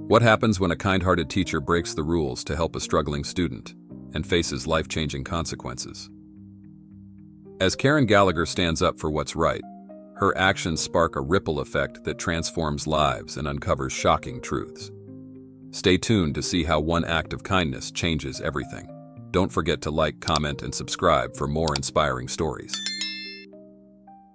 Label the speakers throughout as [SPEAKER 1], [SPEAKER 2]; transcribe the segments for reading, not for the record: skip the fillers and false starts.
[SPEAKER 1] What happens when a kind-hearted teacher breaks the rules to help a struggling student and faces life-changing consequences? As Karen Gallagher stands up for what's right, her actions spark a ripple effect that transforms lives and uncovers shocking truths. Stay tuned to see how one act of kindness changes everything. Don't forget to like, comment, and subscribe for more inspiring stories.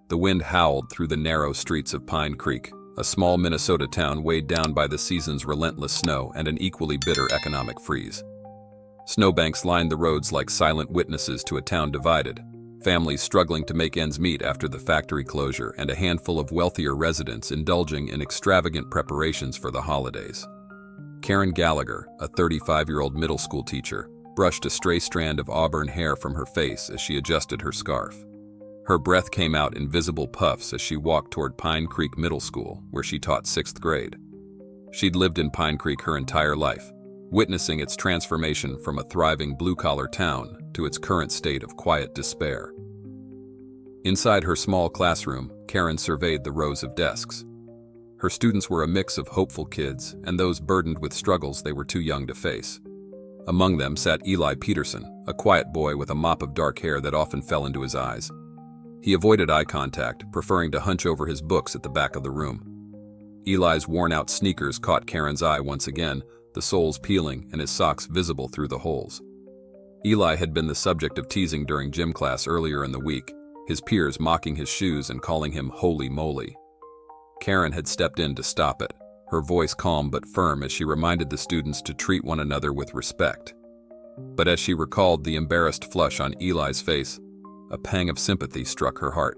[SPEAKER 1] The wind howled through the narrow streets of Pine Creek, a small Minnesota town weighed down by the season's relentless snow and an equally bitter economic freeze. Snowbanks lined the roads like silent witnesses to a town divided, families struggling to make ends meet after the factory closure, and a handful of wealthier residents indulging in extravagant preparations for the holidays. Karen Gallagher, a 35-year-old middle school teacher, brushed a stray strand of auburn hair from her face as she adjusted her scarf. Her breath came out in visible puffs as she walked toward Pine Creek Middle School, where she taught 6th grade. She'd lived in Pine Creek her entire life, witnessing its transformation from a thriving blue-collar town to its current state of quiet despair. Inside her small classroom, Karen surveyed the rows of desks. Her students were a mix of hopeful kids and those burdened with struggles they were too young to face. Among them sat Eli Peterson, a quiet boy with a mop of dark hair that often fell into his eyes. He avoided eye contact, preferring to hunch over his books at the back of the room. Eli's worn-out sneakers caught Karen's eye once again, the soles peeling and his socks visible through the holes. Eli had been the subject of teasing during gym class earlier in the week, his peers mocking his shoes and calling him holy moly. Karen had stepped in to stop it, her voice calm but firm as she reminded the students to treat one another with respect. But as she recalled the embarrassed flush on Eli's face, a pang of sympathy struck her heart.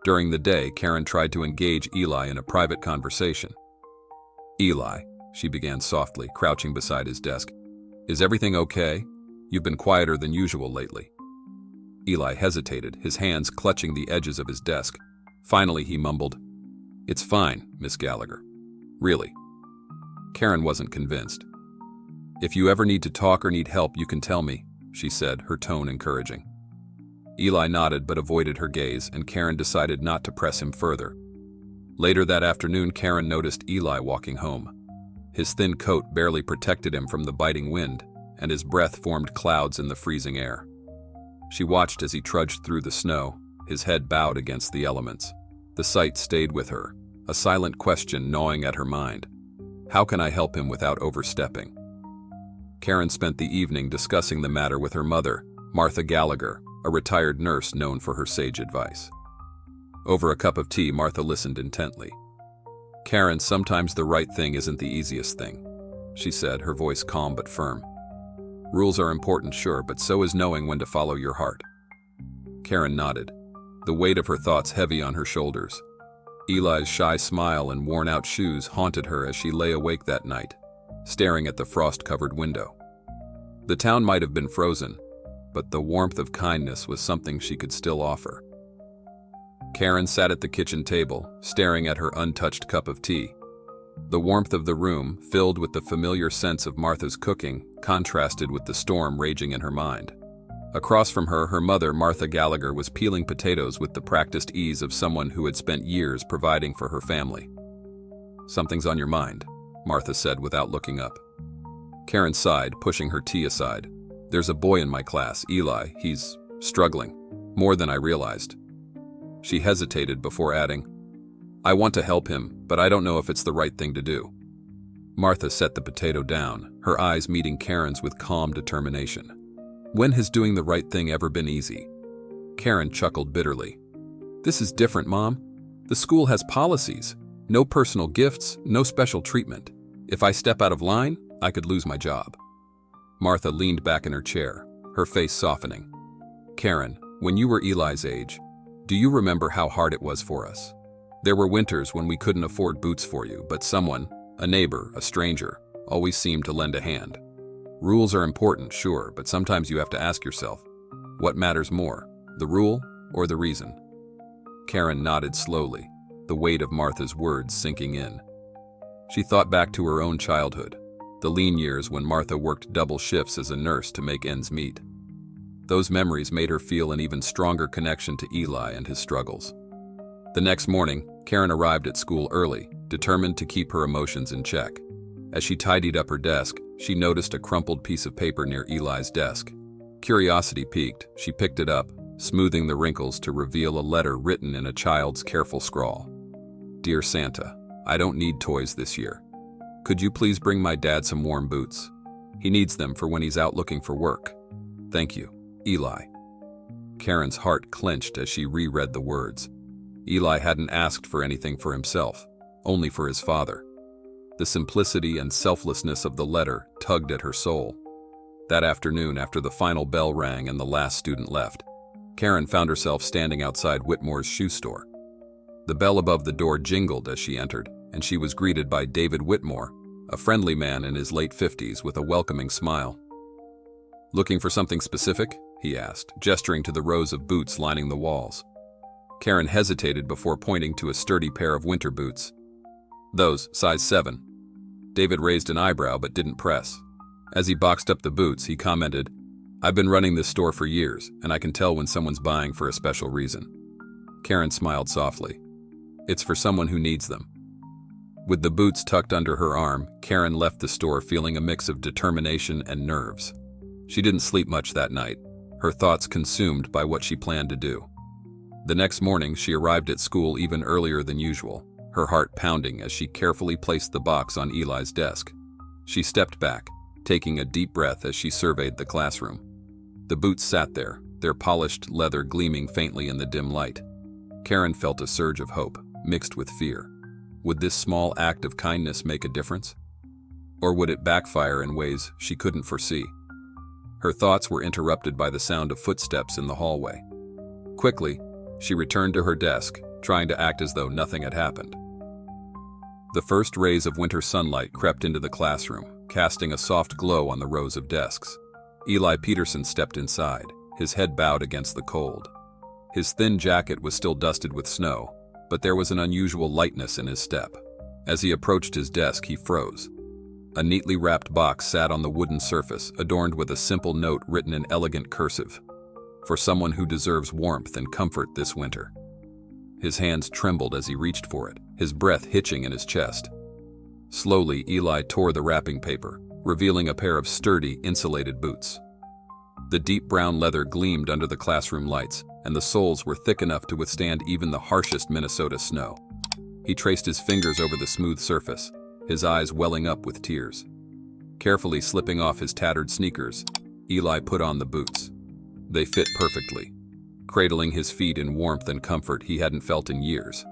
[SPEAKER 1] During the day, Karen tried to engage Eli in a private conversation. "Eli," she began softly, crouching beside his desk, "is everything okay? You've been quieter than usual lately." Eli hesitated, his hands clutching the edges of his desk. Finally, he mumbled, "It's fine, Miss Gallagher. Really." Karen wasn't convinced. "If you ever need to talk or need help, you can tell me," she said, her tone encouraging. Eli nodded but avoided her gaze, and Karen decided not to press him further. Later that afternoon, Karen noticed Eli walking home. His thin coat barely protected him from the biting wind, and his breath formed clouds in the freezing air. She watched as he trudged through the snow, his head bowed against the elements. The sight stayed with her, a silent question gnawing at her mind. How can I help him without overstepping? Karen spent the evening discussing the matter with her mother, Martha Gallagher, a retired nurse known for her sage advice. Over a cup of tea, Martha listened intently. "Karen, sometimes the right thing isn't the easiest thing," she said, her voice calm but firm. "Rules are important, sure, but so is knowing when to follow your heart." Karen nodded, the weight of her thoughts heavy on her shoulders. Eli's shy smile and worn-out shoes haunted her as she lay awake that night, staring at the frost-covered window. The town might have been frozen, but the warmth of kindness was something she could still offer. Karen sat at the kitchen table, staring at her untouched cup of tea. The warmth of the room, filled with the familiar sense of Martha's cooking, contrasted with the storm raging in her mind. Across from her, her mother, Martha Gallagher, was peeling potatoes with the practiced ease of someone who had spent years providing for her family. "Something's on your mind," Martha said without looking up. Karen sighed, pushing her tea aside. "There's a boy in my class, Eli. He's struggling, more than I realized." She hesitated before adding, "I want to help him, but I don't know if it's the right thing to do." Martha set the potato down, her eyes meeting Karen's with calm determination. "When has doing the right thing ever been easy?" Karen chuckled bitterly. "This is different, Mom. The school has policies. No personal gifts, no special treatment. If I step out of line, I could lose my job." Martha leaned back in her chair, her face softening. "Karen, when you were Eli's age, do you remember how hard it was for us? There were winters when we couldn't afford boots for you, but someone, a neighbor, a stranger, always seemed to lend a hand. Rules are important, sure, but sometimes you have to ask yourself, what matters more, the rule or the reason?" Karen nodded slowly, the weight of Martha's words sinking in. She thought back to her own childhood, the lean years when Martha worked double shifts as a nurse to make ends meet. Those memories made her feel an even stronger connection to Eli and his struggles. The next morning, Karen arrived at school early, determined to keep her emotions in check. As she tidied up her desk, she noticed a crumpled piece of paper near Eli's desk. Curiosity piqued, she picked it up, smoothing the wrinkles to reveal a letter written in a child's careful scrawl. "Dear Santa, I don't need toys this year. Could you please bring my dad some warm boots? He needs them for when he's out looking for work. Thank you, Eli." Karen's heart clenched as she reread the words. Eli hadn't asked for anything for himself, only for his father. The simplicity and selflessness of the letter tugged at her soul. That afternoon, after the final bell rang and the last student left, Karen found herself standing outside Whitmore's shoe store. The bell above the door jingled as she entered, and she was greeted by David Whitmore, a friendly man in his late 50s with a welcoming smile. "Looking for something specific?" he asked, gesturing to the rows of boots lining the walls. Karen hesitated before pointing to a sturdy pair of winter boots. "Those, size 7. David raised an eyebrow but didn't press. As he boxed up the boots, he commented, "I've been running this store for years, and I can tell when someone's buying for a special reason." Karen smiled softly. "It's for someone who needs them." With the boots tucked under her arm, Karen left the store feeling a mix of determination and nerves. She didn't sleep much that night, her thoughts consumed by what she planned to do. The next morning, she arrived at school even earlier than usual, her heart pounding as she carefully placed the box on Eli's desk. She stepped back, taking a deep breath as she surveyed the classroom. The boots sat there, their polished leather gleaming faintly in the dim light. Karen felt a surge of hope, mixed with fear. Would this small act of kindness make a difference? Or would it backfire in ways she couldn't foresee? Her thoughts were interrupted by the sound of footsteps in the hallway. Quickly, she returned to her desk, trying to act as though nothing had happened. The first rays of winter sunlight crept into the classroom, casting a soft glow on the rows of desks. Eli Peterson stepped inside, his head bowed against the cold. His thin jacket was still dusted with snow, but there was an unusual lightness in his step. As he approached his desk, he froze. A neatly wrapped box sat on the wooden surface, adorned with a simple note written in elegant cursive. "For someone who deserves warmth and comfort this winter." His hands trembled as he reached for it, his breath hitching in his chest. Slowly, Eli tore the wrapping paper, revealing a pair of sturdy, insulated boots. The deep brown leather gleamed under the classroom lights, and the soles were thick enough to withstand even the harshest Minnesota snow. He traced his fingers over the smooth surface, his eyes welling up with tears. Carefully slipping off his tattered sneakers, Eli put on the boots. They fit perfectly, cradling his feet in warmth and comfort he hadn't felt in years.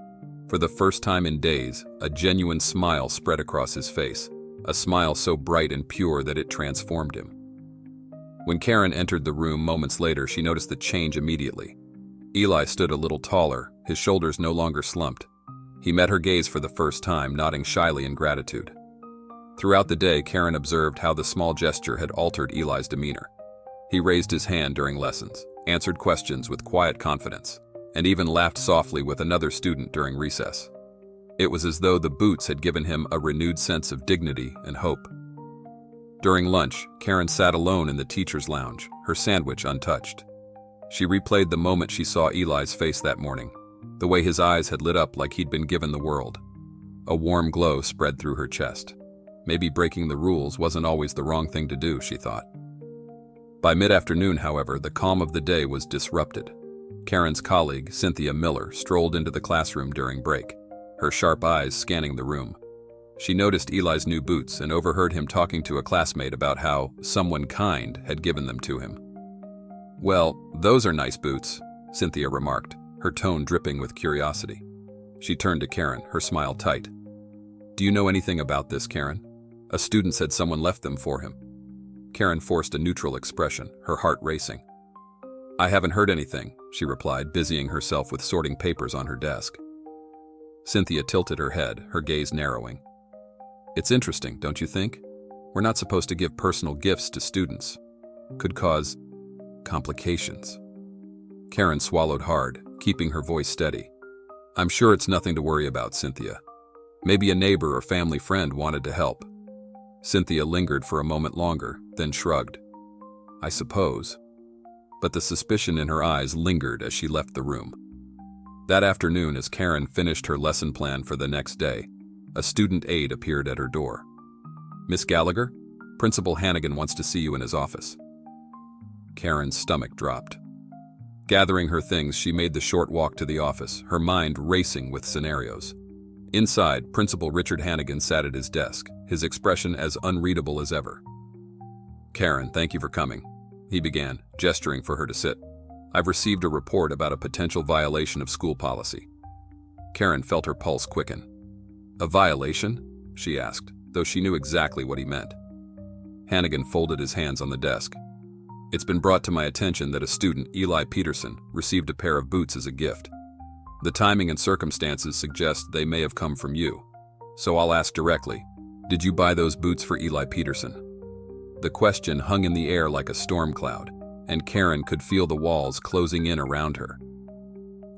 [SPEAKER 1] For the first time in days, a genuine smile spread across his face, a smile so bright and pure that it transformed him. When Karen entered the room moments later, she noticed the change immediately. Eli stood a little taller, his shoulders no longer slumped. He met her gaze for the first time, nodding shyly in gratitude. Throughout the day, Karen observed how the small gesture had altered Eli's demeanor. He raised his hand during lessons, answered questions with quiet confidence, and even laughed softly with another student during recess. It was as though the boots had given him a renewed sense of dignity and hope. During lunch, Karen sat alone in the teacher's lounge, her sandwich untouched. She replayed the moment she saw Eli's face that morning, the way his eyes had lit up like he'd been given the world. A warm glow spread through her chest. Maybe breaking the rules wasn't always the wrong thing to do, she thought. By mid-afternoon, however, the calm of the day was disrupted. Karen's colleague, Cynthia Miller, strolled into the classroom during break, her sharp eyes scanning the room. She noticed Eli's new boots and overheard him talking to a classmate about how someone kind had given them to him. "Well, those are nice boots," Cynthia remarked, her tone dripping with curiosity. She turned to Karen, her smile tight. "Do you know anything about this, Karen? A student said someone left them for him." Karen forced a neutral expression, her heart racing. "I haven't heard anything," she replied, busying herself with sorting papers on her desk. Cynthia tilted her head, her gaze narrowing. "It's interesting, don't you think? We're not supposed to give personal gifts to students. Could cause complications." Karen swallowed hard, keeping her voice steady. "I'm sure it's nothing to worry about, Cynthia. Maybe a neighbor or family friend wanted to help." Cynthia lingered for a moment longer, then shrugged. "I suppose." But the suspicion in her eyes lingered as she left the room. That afternoon, as Karen finished her lesson plan for the next day, a student aide appeared at her door. Miss Gallagher? Principal Hannigan wants to see you in his office. Karen's stomach dropped. Gathering her things, she made the short walk to the office, her mind racing with scenarios. Inside, Principal Richard Hannigan sat at his desk, his expression as unreadable as ever. "Karen, thank you for coming," he began, gesturing for her to sit. "I've received a report about a potential violation of school policy." Karen felt her pulse quicken. "A violation?" she asked, though she knew exactly what he meant. Hannigan folded his hands on the desk. "It's been brought to my attention that a student, Eli Peterson, received a pair of boots as a gift. The timing and circumstances suggest they may have come from you. So I'll ask directly, did you buy those boots for Eli Peterson?" The question hung in the air like a storm cloud, and Karen could feel the walls closing in around her.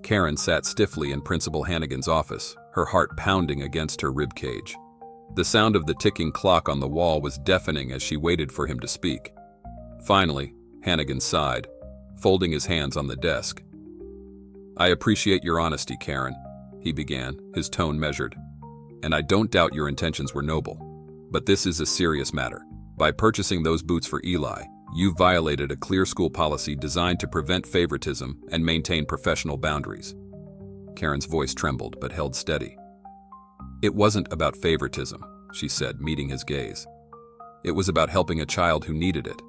[SPEAKER 1] Karen sat stiffly in Principal Hannigan's office, her heart pounding against her ribcage. The sound of the ticking clock on the wall was deafening as she waited for him to speak. Finally, Hannigan sighed, folding his hands on the desk. "I appreciate your honesty, Karen," he began, his tone measured. "And I don't doubt your intentions were noble. But this is a serious matter. By purchasing those boots for Eli, you violated a clear school policy designed to prevent favoritism and maintain professional boundaries." Karen's voice trembled but held steady. "It wasn't about favoritism," she said, meeting his gaze. "It was about helping a child who needed it.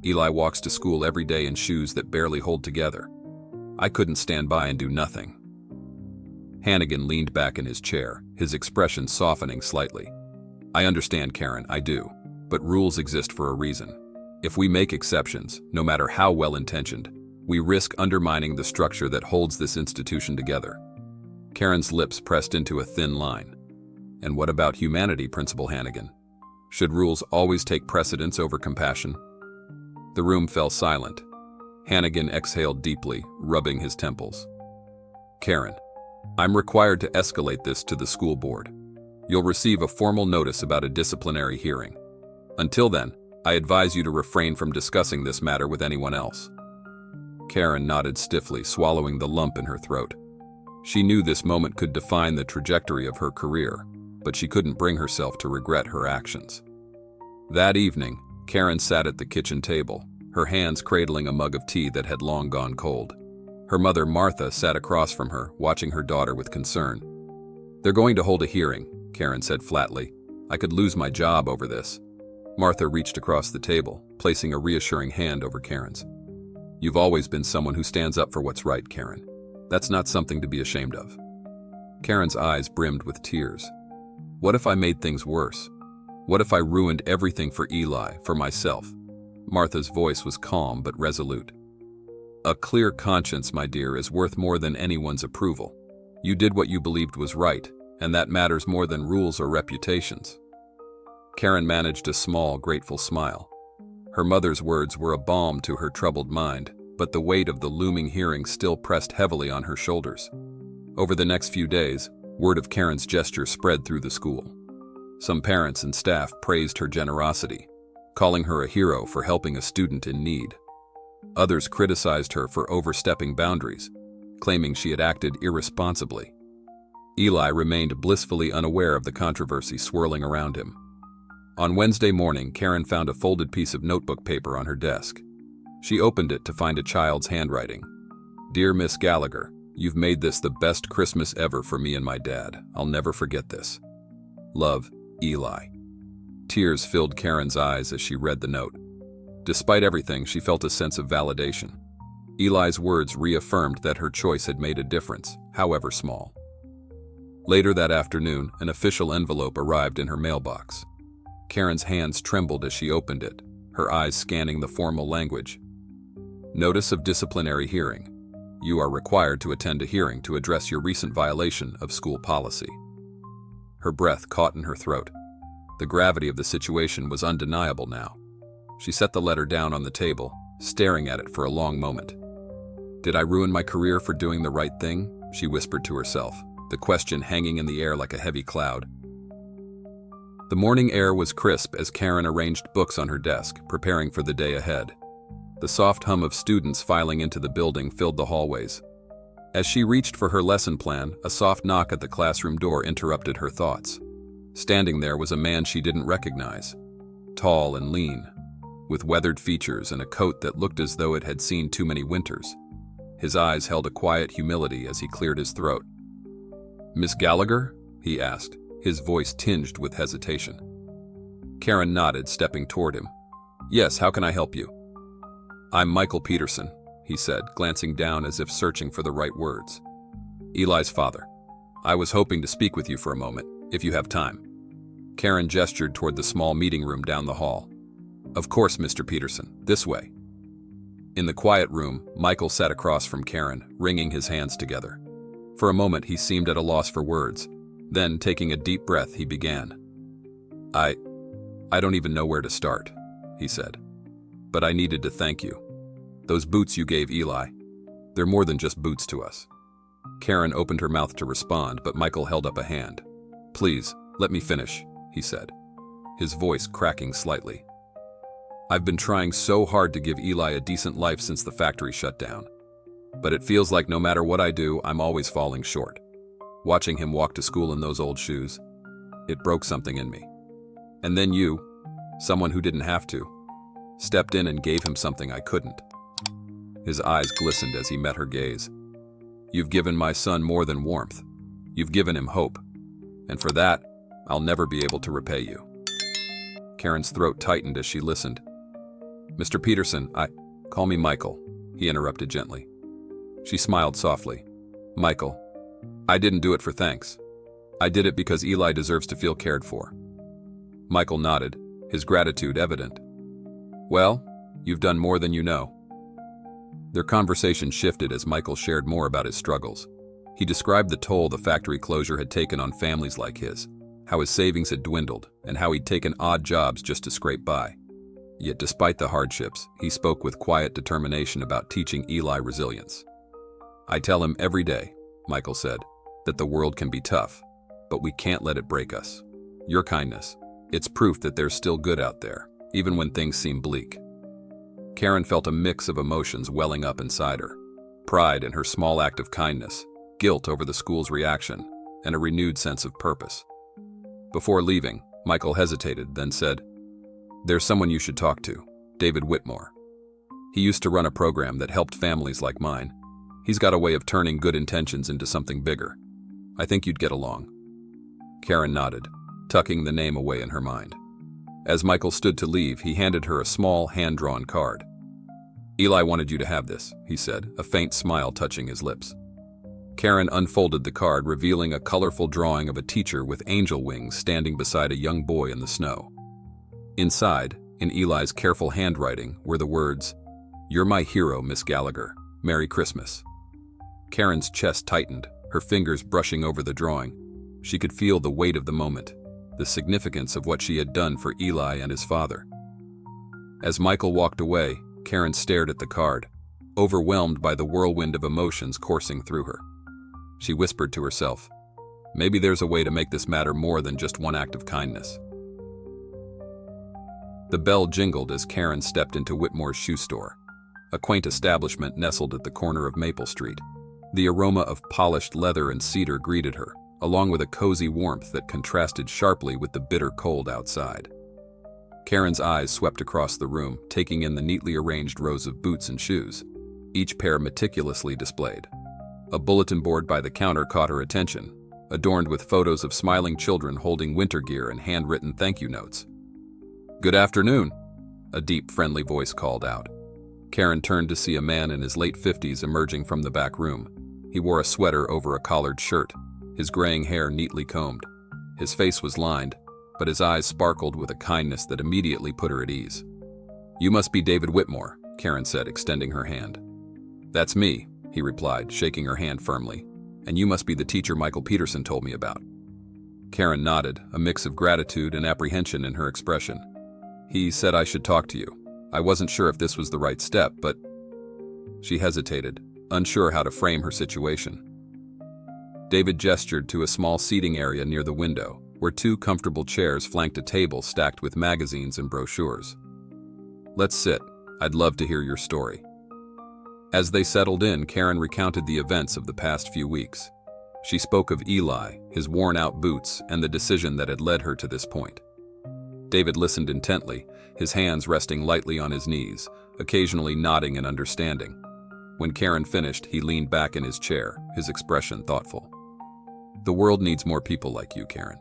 [SPEAKER 1] Eli walks to school every day in shoes that barely hold together. I couldn't stand by and do nothing." Hannigan leaned back in his chair, his expression softening slightly. "I understand, Karen, I do. But rules exist for a reason. If we make exceptions, no matter how well-intentioned, we risk undermining the structure that holds this institution together." Karen's lips pressed into a thin line. "And what about humanity, Principal Hannigan? Should rules always take precedence over compassion?" The room fell silent. Hannigan exhaled deeply, rubbing his temples. "Karen, I'm required to escalate this to the school board. You'll receive a formal notice about a disciplinary hearing. Until then, I advise you to refrain from discussing this matter with anyone else." Karen nodded stiffly, swallowing the lump in her throat. She knew this moment could define the trajectory of her career, but she couldn't bring herself to regret her actions. That evening, Karen sat at the kitchen table, her hands cradling a mug of tea that had long gone cold. Her mother, Martha, sat across from her, watching her daughter with concern. "They're going to hold a hearing," Karen said flatly. "I could lose my job over this." Martha reached across the table, placing a reassuring hand over Karen's. "You've always been someone who stands up for what's right, Karen. That's not something to be ashamed of." Karen's eyes brimmed with tears. "What if I made things worse? What if I ruined everything for Eli, for myself?" Martha's voice was calm but resolute. "A clear conscience, my dear, is worth more than anyone's approval. You did what you believed was right, and that matters more than rules or reputations." Karen managed a small, grateful smile. Her mother's words were a balm to her troubled mind, but the weight of the looming hearing still pressed heavily on her shoulders. Over the next few days, word of Karen's gesture spread through the school. Some parents and staff praised her generosity, calling her a hero for helping a student in need. Others criticized her for overstepping boundaries, claiming she had acted irresponsibly. Eli remained blissfully unaware of the controversy swirling around him. On Wednesday morning, Karen found a folded piece of notebook paper on her desk. She opened it to find a child's handwriting. "Dear Miss Gallagher, you've made this the best Christmas ever for me and my dad. I'll never forget this. Love, Eli." Tears filled Karen's eyes as she read the note. Despite everything, she felt a sense of validation. Eli's words reaffirmed that her choice had made a difference, however small. Later that afternoon, an official envelope arrived in her mailbox. Karen's hands trembled as she opened it, her eyes scanning the formal language. "Notice of disciplinary hearing. You are required to attend a hearing to address your recent violation of school policy." Her breath caught in her throat. The gravity of the situation was undeniable now. She set the letter down on the table, staring at it for a long moment. "Did I ruin my career for doing the right thing?" she whispered to herself, the question hanging in the air like a heavy cloud. The morning air was crisp as Karen arranged books on her desk, preparing for the day ahead. The soft hum of students filing into the building filled the hallways. As she reached for her lesson plan, a soft knock at the classroom door interrupted her thoughts. Standing there was a man she didn't recognize, tall and lean, with weathered features and a coat that looked as though it had seen too many winters. His eyes held a quiet humility as he cleared his throat. "Miss Gallagher?" he asked, his voice tinged with hesitation. Karen nodded, stepping toward him. "Yes, how can I help you?" "I'm Michael Peterson," he said, glancing down as if searching for the right words. "Eli's father. I was hoping to speak with you for a moment, if you have time." Karen gestured toward the small meeting room down the hall. "Of course, Mr. Peterson, this way." In the quiet room, Michael sat across from Karen, wringing his hands together. For a moment, he seemed at a loss for words. Then, taking a deep breath, he began. I don't even know where to start," he said. "But I needed to thank you. Those boots you gave Eli, they're more than just boots to us." Karen opened her mouth to respond, but Michael held up a hand. "Please, let me finish," he said, his voice cracking slightly. "I've been trying so hard to give Eli a decent life since the factory shut down. But it feels like no matter what I do, I'm always falling short. Watching him walk to school in those old shoes, it broke something in me. And then you, someone who didn't have to, stepped in and gave him something I couldn't." His eyes glistened as he met her gaze. "You've given my son more than warmth. You've given him hope. And for that, I'll never be able to repay you." Karen's throat tightened as she listened. "Mr. Peterson, Call me Michael," he interrupted gently. She smiled softly. "Michael, I didn't do it for thanks. I did it because Eli deserves to feel cared for." Michael nodded, his gratitude evident. "Well, you've done more than you know." Their conversation shifted as Michael shared more about his struggles. He described the toll the factory closure had taken on families like his, how his savings had dwindled, and how he'd taken odd jobs just to scrape by. Yet despite the hardships, he spoke with quiet determination about teaching Eli resilience. "I tell him every day," Michael said, "that the world can be tough, but we can't let it break us. Your kindness, it's proof that there's still good out there, even when things seem bleak." Karen felt a mix of emotions welling up inside her: pride in her small act of kindness, guilt over the school's reaction, and a renewed sense of purpose. Before leaving, Michael hesitated, then said, "There's someone you should talk to, David Whitmore. He used to run a program that helped families like mine. He's got a way of turning good intentions into something bigger. I think you'd get along." Karen nodded, tucking the name away in her mind. As Michael stood to leave, he handed her a small, hand-drawn card. "Eli wanted you to have this," he said, a faint smile touching his lips. Karen unfolded the card, revealing a colorful drawing of a teacher with angel wings standing beside a young boy in the snow. Inside, in Eli's careful handwriting, were the words, "You're my hero, Miss Gallagher. Merry Christmas." Karen's chest tightened, her fingers brushing over the drawing. She could feel the weight of the moment, the significance of what she had done for Eli and his father. As Michael walked away, Karen stared at the card, overwhelmed by the whirlwind of emotions coursing through her. She whispered to herself, maybe there's a way to make this matter more than just one act of kindness. The bell jingled as Karen stepped into Whitmore's shoe store, a quaint establishment nestled at the corner of Maple Street. The aroma of polished leather and cedar greeted her, along with a cozy warmth that contrasted sharply with the bitter cold outside. Karen's eyes swept across the room, taking in the neatly arranged rows of boots and shoes, each pair meticulously displayed. A bulletin board by the counter caught her attention, adorned with photos of smiling children holding winter gear and handwritten thank you notes. "Good afternoon," a deep, friendly voice called out. Karen turned to see a man in his late 50s emerging from the back room. He wore a sweater over a collared shirt, his graying hair neatly combed. His face was lined, but his eyes sparkled with a kindness that immediately put her at ease. "You must be David Whitmore," Karen said, extending her hand. "That's me," he replied, shaking her hand firmly. "And you must be the teacher Michael Peterson told me about." Karen nodded, a mix of gratitude and apprehension in her expression. "He said I should talk to you. I wasn't sure if this was the right step, but..." She hesitated, unsure how to frame her situation. David gestured to a small seating area near the window, where two comfortable chairs flanked a table stacked with magazines and brochures. "Let's sit. I'd love to hear your story." As they settled in, Karen recounted the events of the past few weeks. She spoke of Eli, his worn-out boots, and the decision that had led her to this point. David listened intently, his hands resting lightly on his knees, occasionally nodding in understanding. When Karen finished, he leaned back in his chair, his expression thoughtful. The world needs more people like you, Karen.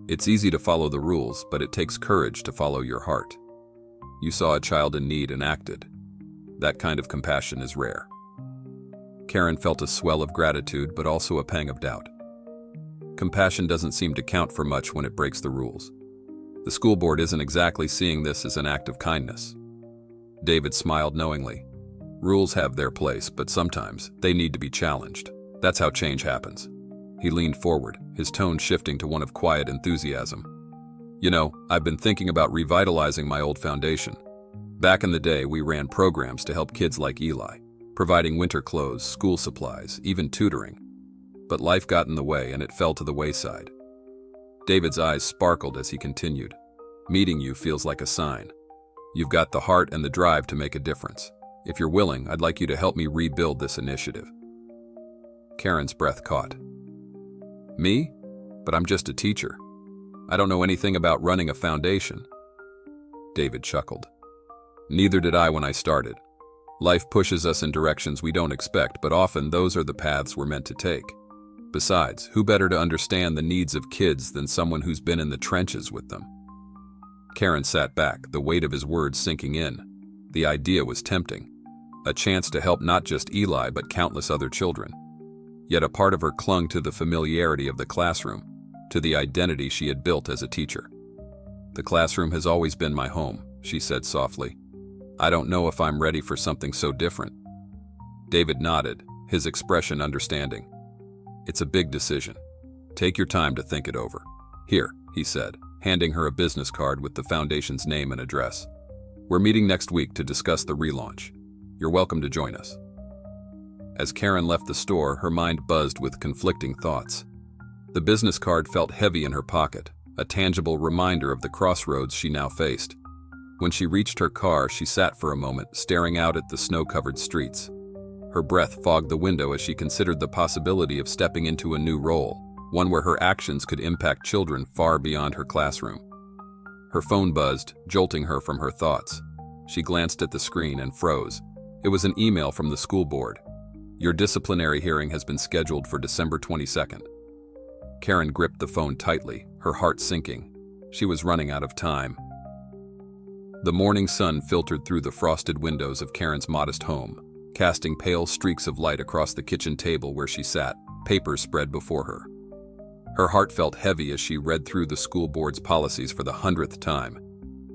[SPEAKER 1] It's easy to follow the rules, but it takes courage to follow your heart. You saw a child in need and acted. That kind of compassion is rare. Karen felt a swell of gratitude, but also a pang of doubt. Compassion doesn't seem to count for much when it breaks the rules. The school board isn't exactly seeing this as an act of kindness. David smiled knowingly. Rules have their place, but sometimes they need to be challenged. That's how change happens. He leaned forward, his tone shifting to one of quiet enthusiasm. You know, I've been thinking about revitalizing my old foundation. Back in the day, we ran programs to help kids like Eli, providing winter clothes, school supplies, even tutoring. But life got in the way and it fell to the wayside. David's eyes sparkled as he continued. Meeting you feels like a sign. You've got the heart and the drive to make a difference. If you're willing, I'd like you to help me rebuild this initiative. Karen's breath caught. Me? But I'm just a teacher. I don't know anything about running a foundation. David chuckled. Neither did I when I started. Life pushes us in directions we don't expect, but often those are the paths we're meant to take. Besides, who better to understand the needs of kids than someone who's been in the trenches with them? Karen sat back, the weight of his words sinking in. The idea was tempting. A chance to help not just Eli, but countless other children. Yet a part of her clung to the familiarity of the classroom, to the identity she had built as a teacher. The classroom has always been my home, she said softly. I don't know if I'm ready for something so different. David nodded, his expression understanding. It's a big decision. Take your time to think it over. Here, he said, handing her a business card with the foundation's name and address. We're meeting next week to discuss the relaunch. You're welcome to join us. As Karen left the store, her mind buzzed with conflicting thoughts. The business card felt heavy in her pocket, a tangible reminder of the crossroads she now faced. When she reached her car, she sat for a moment, staring out at the snow-covered streets. Her breath fogged the window as she considered the possibility of stepping into a new role, one where her actions could impact children far beyond her classroom. Her phone buzzed, jolting her from her thoughts. She glanced at the screen and froze. It was an email from the school board. Your disciplinary hearing has been scheduled for December 22nd. Karen gripped the phone tightly, her heart sinking. She was running out of time. The morning sun filtered through the frosted windows of Karen's modest home, casting pale streaks of light across the kitchen table where she sat, papers spread before her. Her heart felt heavy as she read through the school board's policies for the 100th time,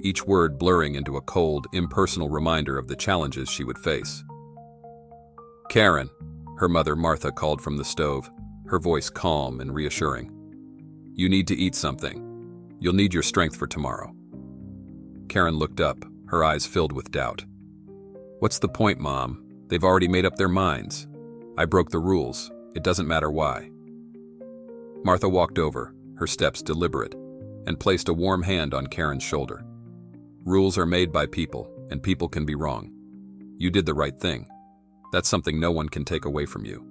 [SPEAKER 1] each word blurring into a cold, impersonal reminder of the challenges she would face. Karen, her mother Martha called from the stove, her voice calm and reassuring. You need to eat something. You'll need your strength for tomorrow. Karen looked up, her eyes filled with doubt. What's the point, Mom? They've already made up their minds. I broke the rules. It doesn't matter why. Martha walked over, her steps deliberate, and placed a warm hand on Karen's shoulder. Rules are made by people, and people can be wrong. You did the right thing. That's something no one can take away from you.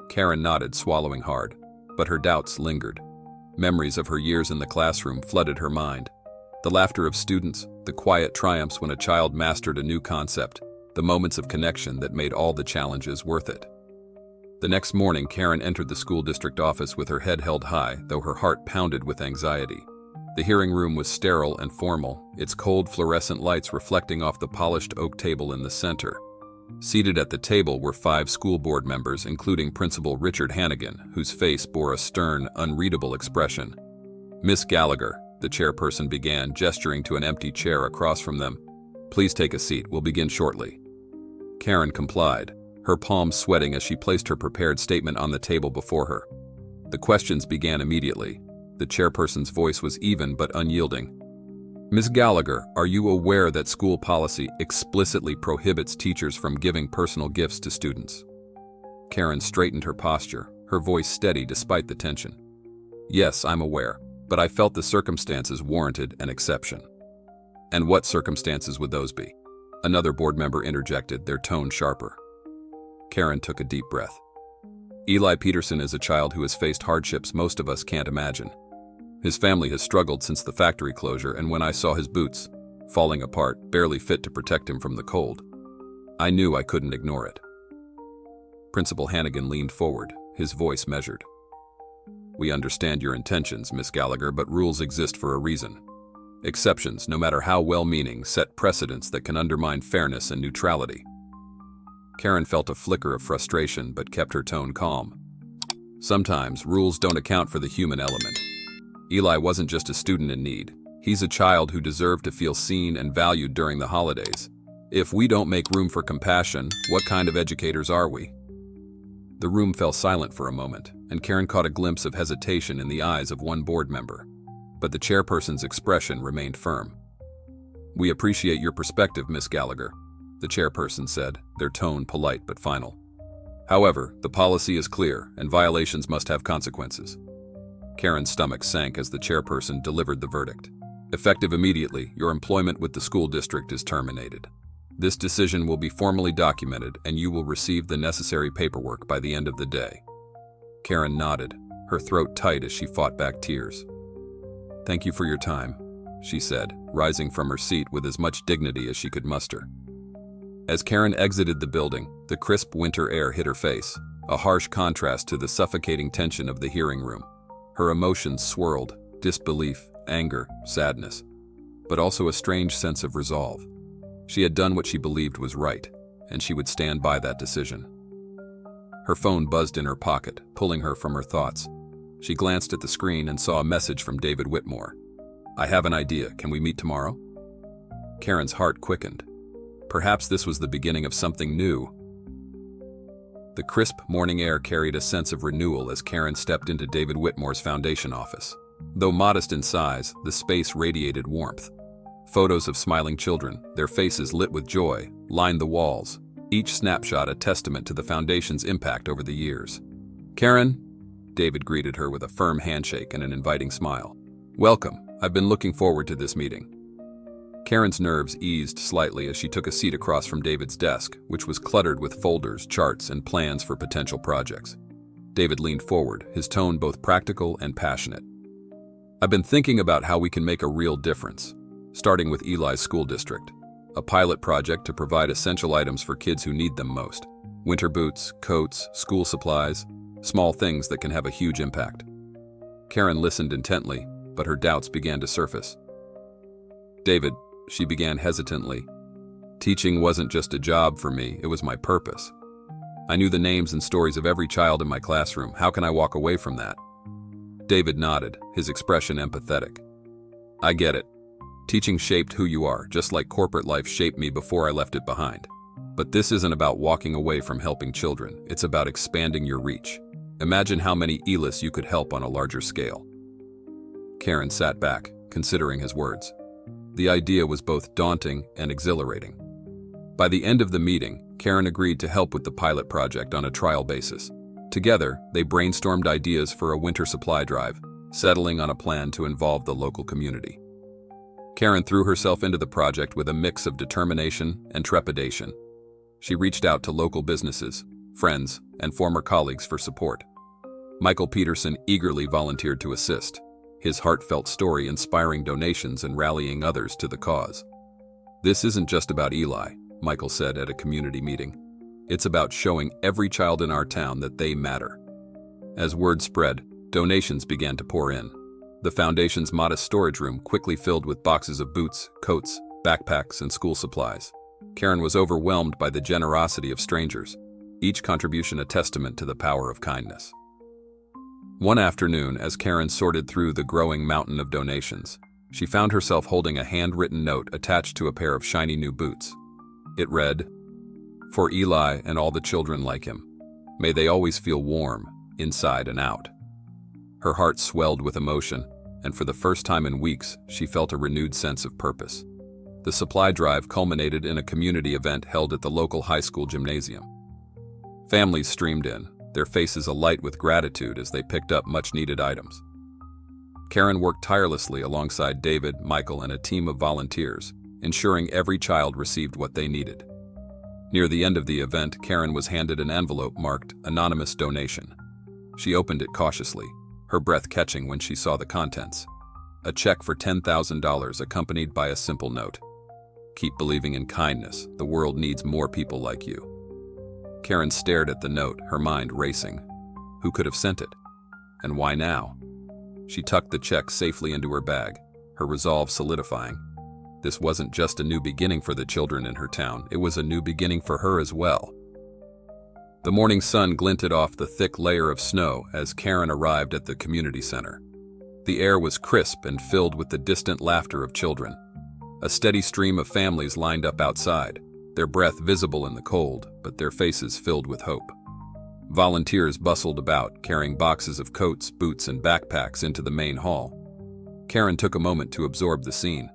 [SPEAKER 1] Karen nodded, swallowing hard, but her doubts lingered. Memories of her years in the classroom flooded her mind. The laughter of students, the quiet triumphs when a child mastered a new concept, the moments of connection that made all the challenges worth it. The next morning, Karen entered the school district office with her head held high, though her heart pounded with anxiety. The hearing room was sterile and formal, its cold fluorescent lights reflecting off the polished oak table in the center. Seated at the table were 5 school board members, including Principal Richard Hannigan, whose face bore a stern, unreadable expression. Miss Gallagher, the chairperson began, gesturing to an empty chair across from them. Please take a seat, we'll begin shortly. Karen complied, her palms sweating as she placed her prepared statement on the table before her. The questions began immediately. The chairperson's voice was even but unyielding. Ms. Gallagher, are you aware that school policy explicitly prohibits teachers from giving personal gifts to students? Karen straightened her posture, her voice steady despite the tension. Yes, I'm aware, but I felt the circumstances warranted an exception. And what circumstances would those be? Another board member interjected, their tone sharper. Karen took a deep breath. Eli Peterson is a child who has faced hardships most of us can't imagine. His family has struggled since the factory closure, and when I saw his boots, falling apart, barely fit to protect him from the cold, I knew I couldn't ignore it. Principal Hannigan leaned forward, his voice measured. We understand your intentions, Miss Gallagher, but rules exist for a reason. Exceptions, no matter how well-meaning, set precedents that can undermine fairness and neutrality. Karen felt a flicker of frustration but kept her tone calm. Sometimes rules don't account for the human element. Eli wasn't just a student in need. He's a child who deserved to feel seen and valued during the holidays. If we don't make room for compassion, what kind of educators are we? The room fell silent for a moment, and Karen caught a glimpse of hesitation in the eyes of one board member. But the chairperson's expression remained firm. We appreciate your perspective, Miss Gallagher, the chairperson said, their tone polite but final. However, the policy is clear, and violations must have consequences. Karen's stomach sank as the chairperson delivered the verdict. Effective immediately, your employment with the school district is terminated. This decision will be formally documented, and you will receive the necessary paperwork by the end of the day. Karen nodded, her throat tight as she fought back tears. Thank you for your time, she said, rising from her seat with as much dignity as she could muster. As Karen exited the building, the crisp winter air hit her face, a harsh contrast to the suffocating tension of the hearing room. Her emotions swirled, disbelief, anger, sadness, but also a strange sense of resolve. She had done what she believed was right, and she would stand by that decision. Her phone buzzed in her pocket, pulling her from her thoughts. She glanced at the screen and saw a message from David Whitmore. I have an idea. Can we meet tomorrow? Karen's heart quickened. Perhaps this was the beginning of something new. The crisp morning air carried a sense of renewal as Karen stepped into David Whitmore's foundation office. Though modest in size, the space radiated warmth. Photos of smiling children, their faces lit with joy, lined the walls, each snapshot a testament to the foundation's impact over the years. Karen, David greeted her with a firm handshake and an inviting smile. Welcome. I've been looking forward to this meeting. Karen's nerves eased slightly as she took a seat across from David's desk, which was cluttered with folders, charts, and plans for potential projects. David leaned forward, his tone both practical and passionate. I've been thinking about how we can make a real difference, starting with Eli's school district, a pilot project to provide essential items for kids who need them most. Winter boots, coats, school supplies, small things that can have a huge impact. Karen listened intently, but her doubts began to surface. David, she began hesitantly. Teaching wasn't just a job for me, it was my purpose. I knew the names and stories of every child in my classroom. How can I walk away from that? David nodded, his expression empathetic. I get it. Teaching shaped who you are, just like corporate life shaped me before I left it behind. But this isn't about walking away from helping children. It's about expanding your reach. Imagine how many Elis you could help on a larger scale. Karen sat back, considering his words. The idea was both daunting and exhilarating. By the end of the meeting, Karen agreed to help with the pilot project on a trial basis. Together, they brainstormed ideas for a winter supply drive, settling on a plan to involve the local community. Karen threw herself into the project with a mix of determination and trepidation. She reached out to local businesses, friends, and former colleagues for support. Michael Peterson eagerly volunteered to assist, his heartfelt story inspiring donations and rallying others to the cause. This isn't just about Eli, Michael said at a community meeting. It's about showing every child in our town that they matter. As word spread, donations began to pour in. The foundation's modest storage room quickly filled with boxes of boots, coats, backpacks, and school supplies. Karen was overwhelmed by the generosity of strangers, each contribution a testament to the power of kindness. One afternoon, as Karen sorted through the growing mountain of donations, she found herself holding a handwritten note attached to a pair of shiny new boots. It read, "For Eli and all the children like him, may they always feel warm, inside and out." Her heart swelled with emotion, and for the first time in weeks, she felt a renewed sense of purpose. The supply drive culminated in a community event held at the local high school gymnasium. Families streamed in, their faces alight with gratitude as they picked up much-needed items. Karen worked tirelessly alongside David, Michael, and a team of volunteers, ensuring every child received what they needed. Near the end of the event, Karen was handed an envelope marked Anonymous Donation. She opened it cautiously, her breath catching when she saw the contents. A check for $10,000 accompanied by a simple note. Keep believing in kindness. The world needs more people like you. Karen stared at the note, her mind racing. Who could have sent it? And why now? She tucked the check safely into her bag, her resolve solidifying. This wasn't just a new beginning for the children in her town, it was a new beginning for her as well. The morning sun glinted off the thick layer of snow as Karen arrived at the community center. The air was crisp and filled with the distant laughter of children. A steady stream of families lined up outside, their breath visible in the cold, but their faces filled with hope. Volunteers bustled about, carrying boxes of coats, boots, and backpacks into the main hall. Karen took a moment to absorb the scene.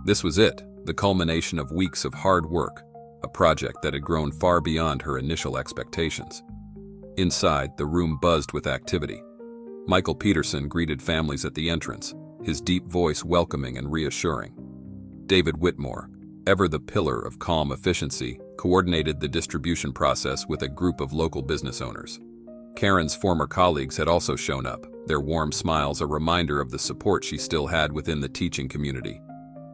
[SPEAKER 1] This was it, the culmination of weeks of hard work, a project that had grown far beyond her initial expectations. Inside, the room buzzed with activity. Michael Peterson greeted families at the entrance, his deep voice welcoming and reassuring. David Whitmore, ever the pillar of calm efficiency, coordinated the distribution process with a group of local business owners. Karen's former colleagues had also shown up, their warm smiles a reminder of the support she still had within the teaching community.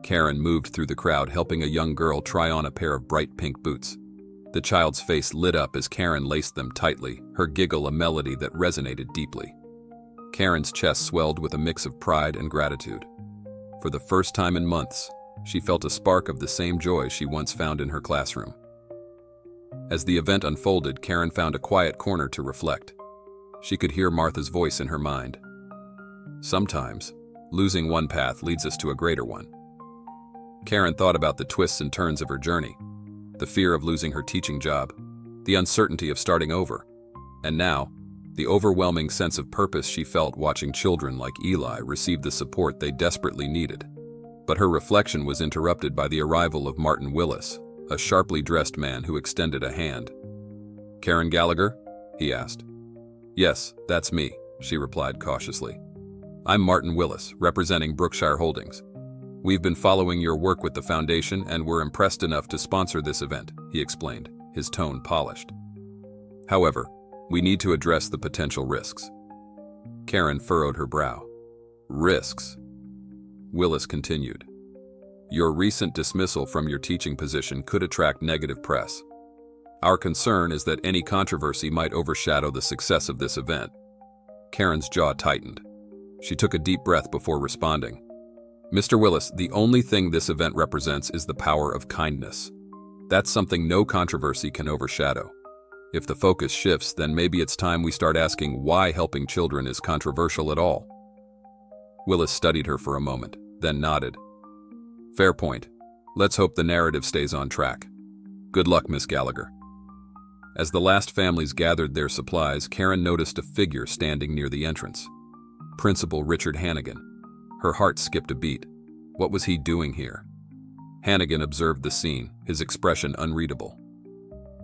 [SPEAKER 1] Karen moved through the crowd, helping a young girl try on a pair of bright pink boots. The child's face lit up as Karen laced them tightly, her giggle a melody that resonated deeply. Karen's chest swelled with a mix of pride and gratitude. For the first time in months, she felt a spark of the same joy she once found in her classroom. As the event unfolded, Karen found a quiet corner to reflect. She could hear Martha's voice in her mind. Sometimes, losing one path leads us to a greater one. Karen thought about the twists and turns of her journey, the fear of losing her teaching job, the uncertainty of starting over, and now, the overwhelming sense of purpose she felt watching children like Eli receive the support they desperately needed. But her reflection was interrupted by the arrival of Martin Willis, a sharply dressed man who extended a hand. "Karen Gallagher?" he asked. "Yes, that's me," she replied cautiously. "I'm Martin Willis, representing Brookshire Holdings. We've been following your work with the foundation and were impressed enough to sponsor this event," he explained, his tone polished. "However, we need to address the potential risks." Karen furrowed her brow. "Risks?" Willis continued. "Your recent dismissal from your teaching position could attract negative press. Our concern is that any controversy might overshadow the success of this event." Karen's jaw tightened. She took a deep breath before responding. "Mr. Willis, the only thing this event represents is the power of kindness. That's something no controversy can overshadow. If the focus shifts, then maybe it's time we start asking why helping children is controversial at all." Willis studied her for a moment, then nodded. "Fair point. Let's hope the narrative stays on track. Good luck, Miss Gallagher." As the last families gathered their supplies, Karen noticed a figure standing near the entrance. Principal Richard Hannigan. Her heart skipped a beat. What was he doing here? Hannigan observed the scene, his expression unreadable.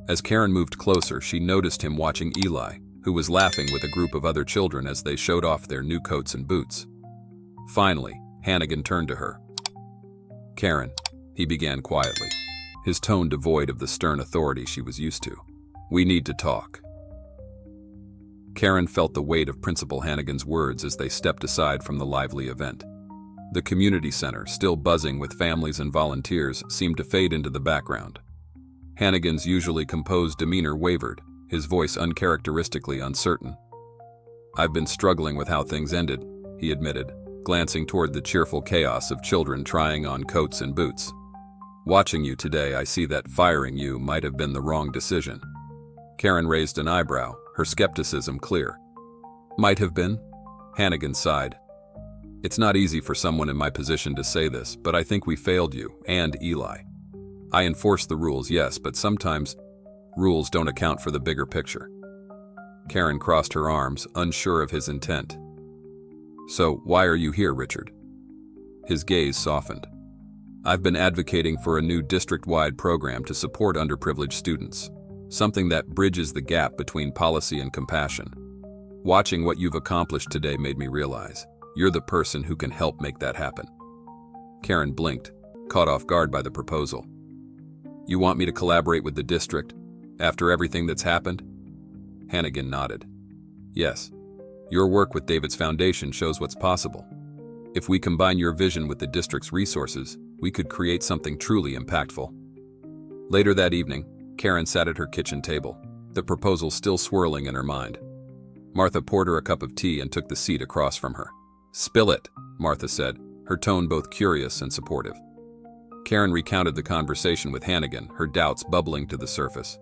[SPEAKER 1] As Karen moved closer, she noticed him watching Eli, who was laughing with a group of other children as they showed off their new coats and boots. Finally, Hannigan turned to her. "Karen," he began quietly, his tone devoid of the stern authority she was used to. "We need to talk." Karen felt the weight of Principal Hannigan's words as they stepped aside from the lively event. The community center, still buzzing with families and volunteers, seemed to fade into the background. Hannigan's usually composed demeanor wavered, his voice uncharacteristically uncertain. "I've been struggling with how things ended," he admitted, glancing toward the cheerful chaos of children trying on coats and boots. "Watching you today, I see that firing you might have been the wrong decision." Karen raised an eyebrow, her skepticism clear. "Might have been?" Hannigan sighed. "It's not easy for someone in my position to say this, but I think we failed you, and Eli. I enforce the rules, yes, but sometimes rules don't account for the bigger picture." Karen crossed her arms, unsure of his intent. "So, why are you here, Richard?" His gaze softened. "I've been advocating for a new district-wide program to support underprivileged students, something that bridges the gap between policy and compassion. Watching what you've accomplished today made me realize you're the person who can help make that happen." Karen blinked, caught off guard by the proposal. You want me to collaborate with the district after everything that's happened? Hannigan nodded. Yes. Your work with David's foundation shows what's possible. If we combine your vision with the district's resources, we could create something truly impactful. Later that evening, Karen sat at her kitchen table, the proposal still swirling in her mind. Martha poured her a cup of tea and took the seat across from her. Spill it, Martha said, her tone both curious and supportive. Karen recounted the conversation with Hannigan, her doubts bubbling to the surface.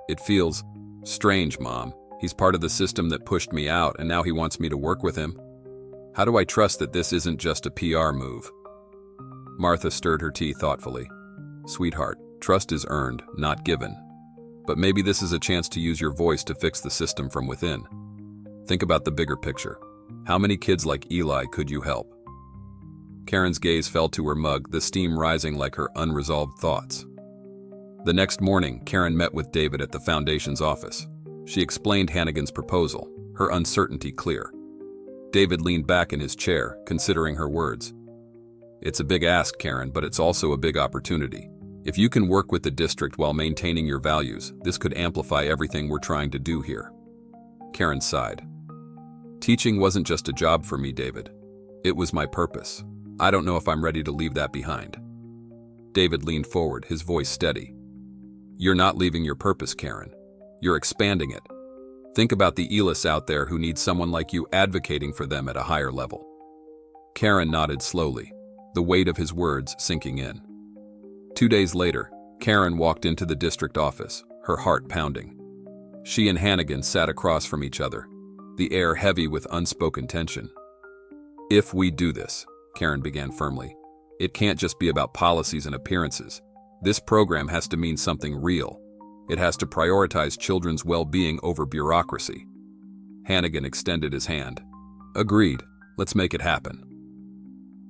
[SPEAKER 1] It feels strange, Mom. He's part of the system that pushed me out, and now he wants me to work with him. How do I trust that this isn't just a PR move? Martha stirred her tea thoughtfully. Sweetheart, trust is earned, not given. But maybe this is a chance to use your voice to fix the system from within. Think about the bigger picture. How many kids like Eli could you help? Karen's gaze fell to her mug, the steam rising like her unresolved thoughts. The next morning, Karen met with David at the foundation's office. She explained Hannigan's proposal, her uncertainty clear. David leaned back in his chair, considering her words. It's a big ask, Karen, but it's also a big opportunity. If you can work with the district while maintaining your values, this could amplify everything we're trying to do here. Karen sighed. Teaching wasn't just a job for me, David. It was my purpose. I don't know if I'm ready to leave that behind. David leaned forward, his voice steady. You're not leaving your purpose, Karen. You're expanding it. Think about the Elis out there who need someone like you advocating for them at a higher level. Karen nodded slowly, the weight of his words sinking in. 2 days later, Karen walked into the district office, her heart pounding. She and Hannigan sat across from each other, the air heavy with unspoken tension. If we do this, Karen began firmly, it can't just be about policies and appearances. This program has to mean something real. It has to prioritize children's well-being over bureaucracy. Hannigan extended his hand. Agreed, let's make it happen.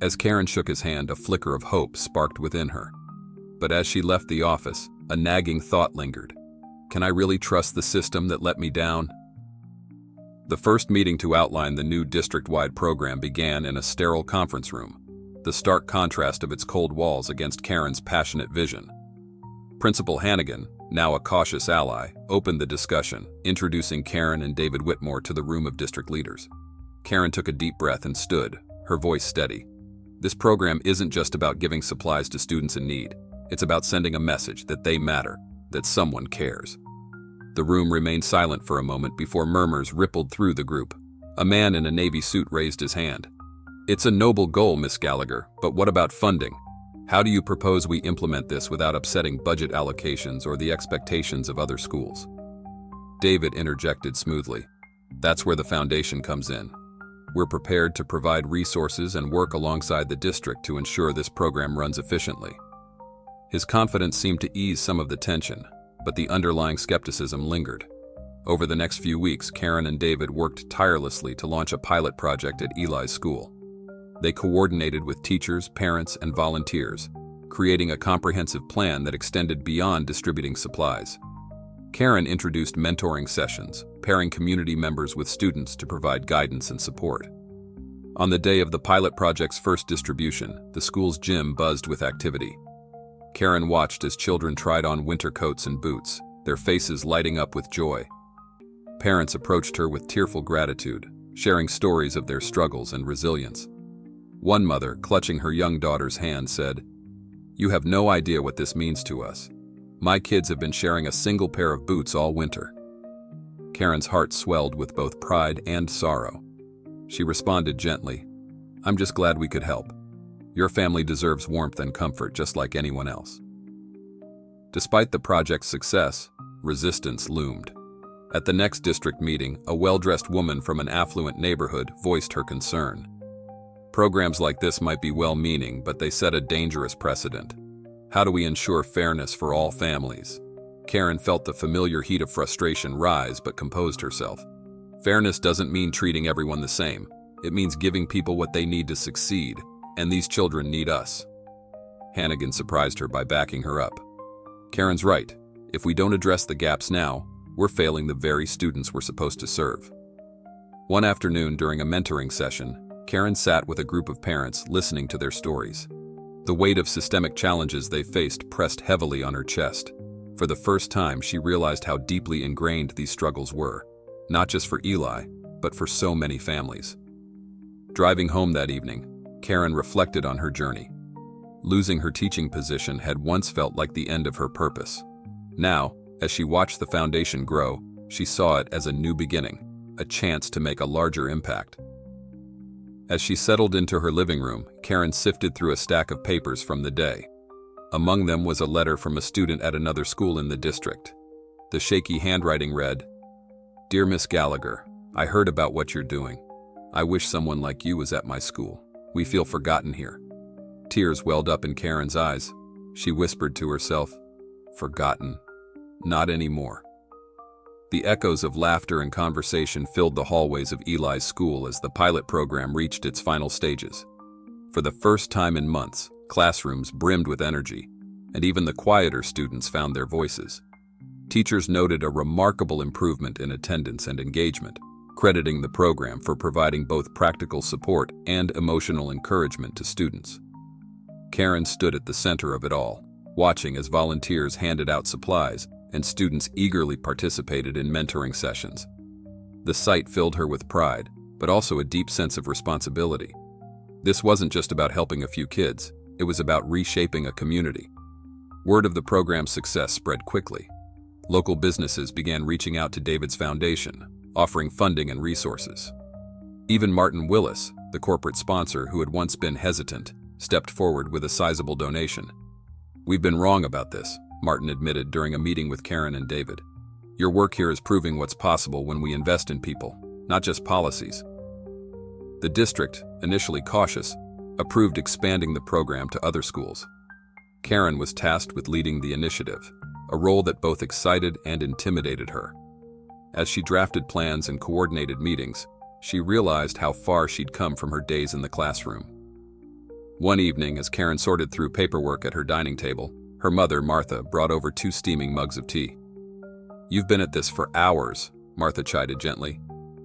[SPEAKER 1] As Karen shook his hand, a flicker of hope sparked within her. But as she left the office, a nagging thought lingered. Can I really trust the system that let me down? The first meeting to outline the new district-wide program began in a sterile conference room, the stark contrast of its cold walls against Karen's passionate vision. Principal Hannigan, now a cautious ally, opened the discussion, introducing Karen and David Whitmore to the room of district leaders. Karen took a deep breath and stood, her voice steady. This program isn't just about giving supplies to students in need. It's about sending a message that they matter, that someone cares. The room remained silent for a moment before murmurs rippled through the group. A man in a navy suit raised his hand. It's a noble goal, Miss Gallagher, but what about funding? How do you propose we implement this without upsetting budget allocations or the expectations of other schools? David interjected smoothly. That's where the foundation comes in. We're prepared to provide resources and work alongside the district to ensure this program runs efficiently. His confidence seemed to ease some of the tension, but the underlying skepticism lingered. Over the next few weeks, Karen and David worked tirelessly to launch a pilot project at Eli's school. They coordinated with teachers, parents, and volunteers, creating a comprehensive plan that extended beyond distributing supplies. Karen introduced mentoring sessions, pairing community members with students to provide guidance and support. On the day of the pilot project's first distribution, the school's gym buzzed with activity. Karen watched as children tried on winter coats and boots, their faces lighting up with joy. Parents approached her with tearful gratitude, sharing stories of their struggles and resilience. One mother, clutching her young daughter's hand, said, "You have no idea what this means to us. My kids have been sharing a single pair of boots all winter." Karen's heart swelled with both pride and sorrow. She responded gently, "I'm just glad we could help. Your family deserves warmth and comfort just like anyone else." Despite the project's success, resistance loomed. At the next district meeting, a well-dressed woman from an affluent neighborhood voiced her concern. Programs like this might be well-meaning, but they set a dangerous precedent. How do we ensure fairness for all families? Karen felt the familiar heat of frustration rise but composed herself. Fairness doesn't mean treating everyone the same. It means giving people what they need to succeed, and these children need us. Hannigan surprised her by backing her up. Karen's right. If we don't address the gaps now, we're failing the very students we're supposed to serve. One afternoon during a mentoring session, Karen sat with a group of parents listening to their stories. The weight of systemic challenges they faced pressed heavily on her chest. For the first time, she realized how deeply ingrained these struggles were, not just for Eli, but for so many families. Driving home that evening, Karen reflected on her journey. Losing her teaching position had once felt like the end of her purpose. Now, as she watched the foundation grow, she saw it as a new beginning, a chance to make a larger impact. As she settled into her living room, Karen sifted through a stack of papers from the day. Among them was a letter from a student at another school in the district. The shaky handwriting read, "Dear Miss Gallagher, I heard about what you're doing. I wish someone like you was at my school. We feel forgotten here." Tears welled up in Karen's eyes. She whispered to herself, "Forgotten? Not anymore." The echoes of laughter and conversation filled the hallways of Eli's school as the pilot program reached its final stages. For the first time in months, classrooms brimmed with energy, and even the quieter students found their voices. Teachers noted a remarkable improvement in attendance and engagement, crediting the program for providing both practical support and emotional encouragement to students. Karen stood at the center of it all, watching as volunteers handed out supplies and students eagerly participated in mentoring sessions. The sight filled her with pride, but also a deep sense of responsibility. This wasn't just about helping a few kids, it was about reshaping a community. Word of the program's success spread quickly. Local businesses began reaching out to David's foundation, offering funding and resources. Even Martin Willis, the corporate sponsor who had once been hesitant, stepped forward with a sizable donation. "We've been wrong about this," Martin admitted during a meeting with Karen and David. "Your work here is proving what's possible when we invest in people, not just policies." The district, initially cautious, approved expanding the program to other schools. Karen was tasked with leading the initiative, a role that both excited and intimidated her. As she drafted plans and coordinated meetings, she realized how far she'd come from her days in the classroom. One evening, as Karen sorted through paperwork at her dining table, her mother, Martha, brought over 2 steaming mugs of tea. "You've been at this for hours," Martha chided gently.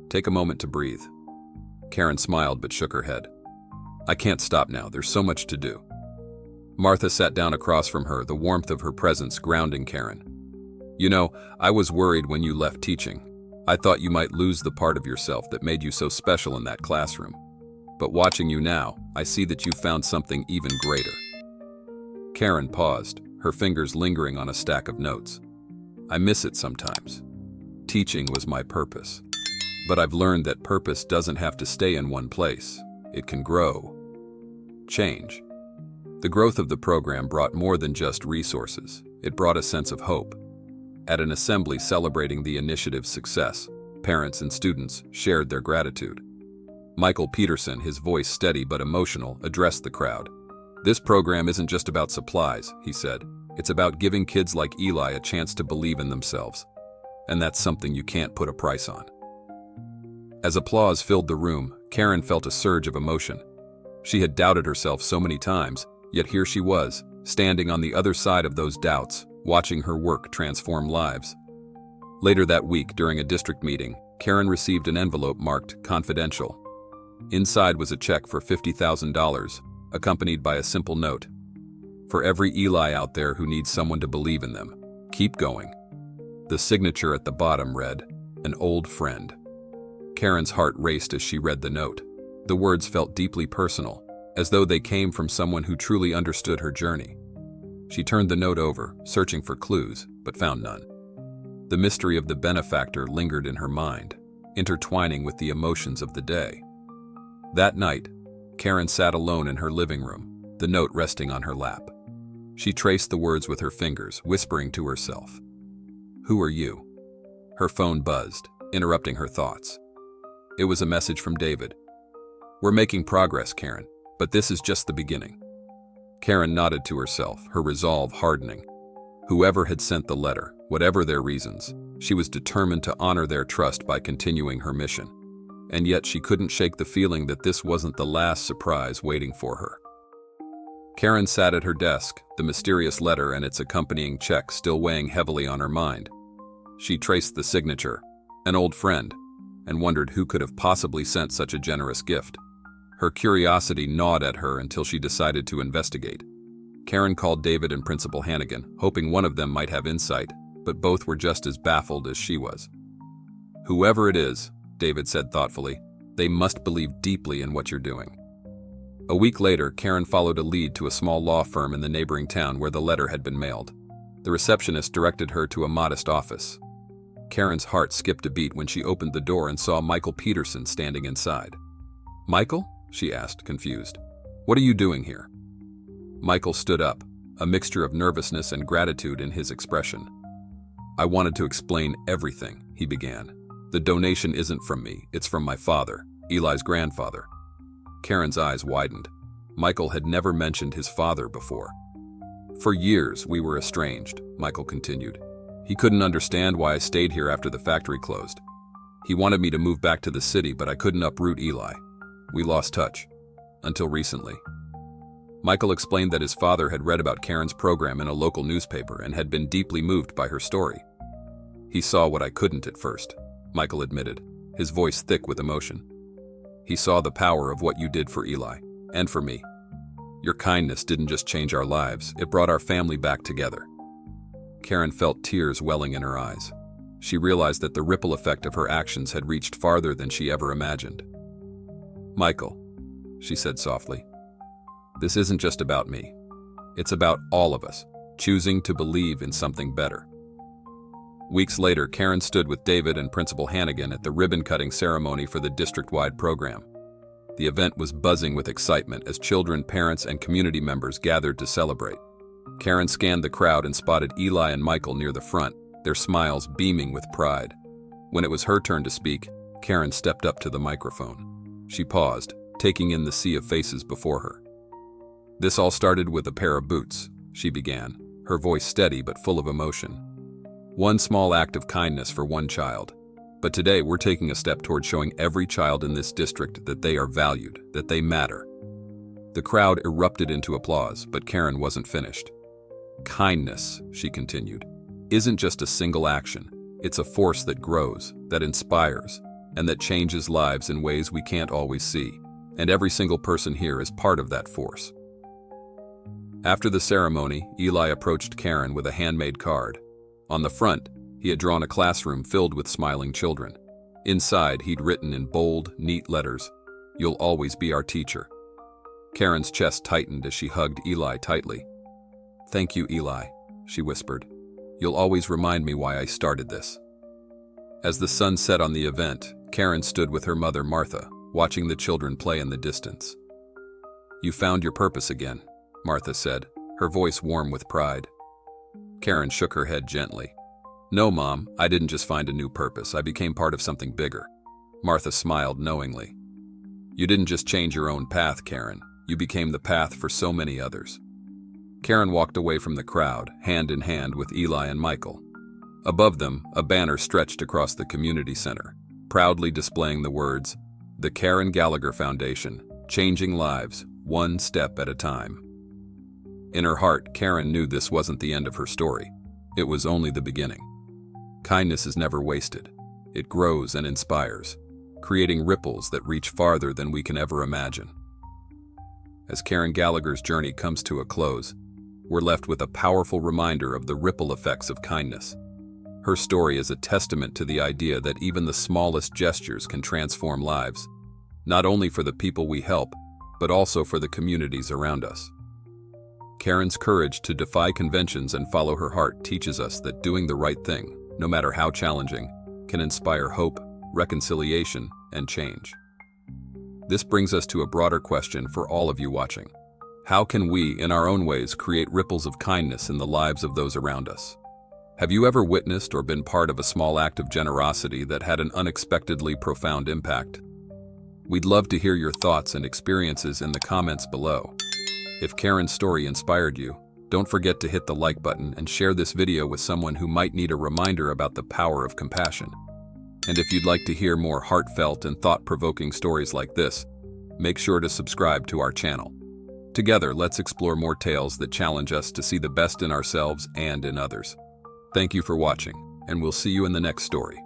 [SPEAKER 1] "Take a moment to breathe." Karen smiled but shook her head. "I can't stop now, there's so much to do." Martha sat down across from her, the warmth of her presence grounding Karen. "You know, I was worried when you left teaching. I thought you might lose the part of yourself that made you so special in that classroom. But watching you now, I see that you found something even greater." Karen paused, her fingers lingering on a stack of notes. "I miss it sometimes. Teaching was my purpose. But I've learned that purpose doesn't have to stay in one place. It can grow. Change." The growth of the program brought more than just resources. It brought a sense of hope. At an assembly celebrating the initiative's success, parents and students shared their gratitude. Michael Peterson, his voice steady but emotional, addressed the crowd. "This program isn't just about supplies," he said. "It's about giving kids like Eli a chance to believe in themselves. And that's something you can't put a price on." As applause filled the room, Karen felt a surge of emotion. She had doubted herself so many times, yet here she was, standing on the other side of those doubts, watching her work transform lives. Later that week, during a district meeting, Karen received an envelope marked "Confidential." Inside was a check for $50,000, accompanied by a simple note. "For every Eli out there who needs someone to believe in them, keep going." The signature at the bottom read, "An old friend." Karen's heart raced as she read the note. The words felt deeply personal, as though they came from someone who truly understood her journey. She turned the note over, searching for clues, but found none. The mystery of the benefactor lingered in her mind, intertwining with the emotions of the day. That night, Karen sat alone in her living room, the note resting on her lap. She traced the words with her fingers, whispering to herself. "Who are you?" Her phone buzzed, interrupting her thoughts. It was a message from David. "We're making progress, Karen, but this is just the beginning." Karen nodded to herself, her resolve hardening. Whoever had sent the letter, whatever their reasons, she was determined to honor their trust by continuing her mission. And yet she couldn't shake the feeling that this wasn't the last surprise waiting for her. Karen sat at her desk, the mysterious letter and its accompanying check still weighing heavily on her mind. She traced the signature, "An old friend," and wondered who could have possibly sent such a generous gift. Her curiosity gnawed at her until she decided to investigate. Karen called David and Principal Hannigan, hoping one of them might have insight, but both were just as baffled as she was. "Whoever it is," David said thoughtfully, "they must believe deeply in what you're doing." A week later, Karen followed a lead to a small law firm in the neighboring town where the letter had been mailed. The receptionist directed her to a modest office. Karen's heart skipped a beat when she opened the door and saw Michael Peterson standing inside. "Michael?" she asked, confused. "What are you doing here?" Michael stood up, a mixture of nervousness and gratitude in his expression. "I wanted to explain everything," he began. "The donation isn't from me, it's from my father, Eli's grandfather." Karen's eyes widened. Michael had never mentioned his father before. "For years, we were estranged," Michael continued. "He couldn't understand why I stayed here after the factory closed. He wanted me to move back to the city, but I couldn't uproot Eli. We lost touch. Until recently." Michael explained that his father had read about Karen's program in a local newspaper and had been deeply moved by her story. "He saw what I couldn't at first," Michael admitted, his voice thick with emotion. "He saw the power of what you did for Eli, and for me. Your kindness didn't just change our lives, it brought our family back together." Karen felt tears welling in her eyes. She realized that the ripple effect of her actions had reached farther than she ever imagined. "Michael," she said softly, "this isn't just about me. It's about all of us, choosing to believe in something better." Weeks later, Karen stood with David and Principal Hannigan at the ribbon-cutting ceremony for the district-wide program. The event was buzzing with excitement as children, parents, and community members gathered to celebrate. Karen scanned the crowd and spotted Eli and Michael near the front, their smiles beaming with pride. When it was her turn to speak, Karen stepped up to the microphone. She paused, taking in the sea of faces before her. "This all started with a pair of boots," she began, her voice steady but full of emotion. "One small act of kindness for one child. But today we're taking a step toward showing every child in this district that they are valued, that they matter." The crowd erupted into applause, but Karen wasn't finished. "Kindness," she continued, "isn't just a single action. It's a force that grows, that inspires, and that changes lives in ways we can't always see. And every single person here is part of that force." After the ceremony, Eli approached Karen with a handmade card. On the front, he had drawn a classroom filled with smiling children. Inside, he'd written in bold, neat letters, "You'll always be our teacher." Karen's chest tightened as she hugged Eli tightly. "Thank you, Eli," she whispered. "You'll always remind me why I started this." As the sun set on the event, Karen stood with her mother, Martha, watching the children play in the distance. "You found your purpose again," Martha said, her voice warm with pride. Karen shook her head gently. "No, Mom, I didn't just find a new purpose. I became part of something bigger." Martha smiled knowingly. "You didn't just change your own path, Karen. You became the path for so many others." Karen walked away from the crowd, hand in hand with Eli and Michael. Above them, a banner stretched across the community center, proudly displaying the words, "The Karen Gallagher Foundation, changing lives, one step at a time." In her heart, Karen knew this wasn't the end of her story. It was only the beginning. Kindness is never wasted. It grows and inspires, creating ripples that reach farther than we can ever imagine. As Karen Gallagher's journey comes to a close, we're left with a powerful reminder of the ripple effects of kindness. Her story is a testament to the idea that even the smallest gestures can transform lives, not only for the people we help, but also for the communities around us. Karen's courage to defy conventions and follow her heart teaches us that doing the right thing, no matter how challenging, can inspire hope, reconciliation, and change. This brings us to a broader question for all of you watching. How can we, in our own ways, create ripples of kindness in the lives of those around us? Have you ever witnessed or been part of a small act of generosity that had an unexpectedly profound impact? We'd love to hear your thoughts and experiences in the comments below. If Karen's story inspired you, don't forget to hit the like button and share this video with someone who might need a reminder about the power of compassion. And if you'd like to hear more heartfelt and thought-provoking stories like this, make sure to subscribe to our channel. Together, let's explore more tales that challenge us to see the best in ourselves and in others. Thank you for watching, and we'll see you in the next story.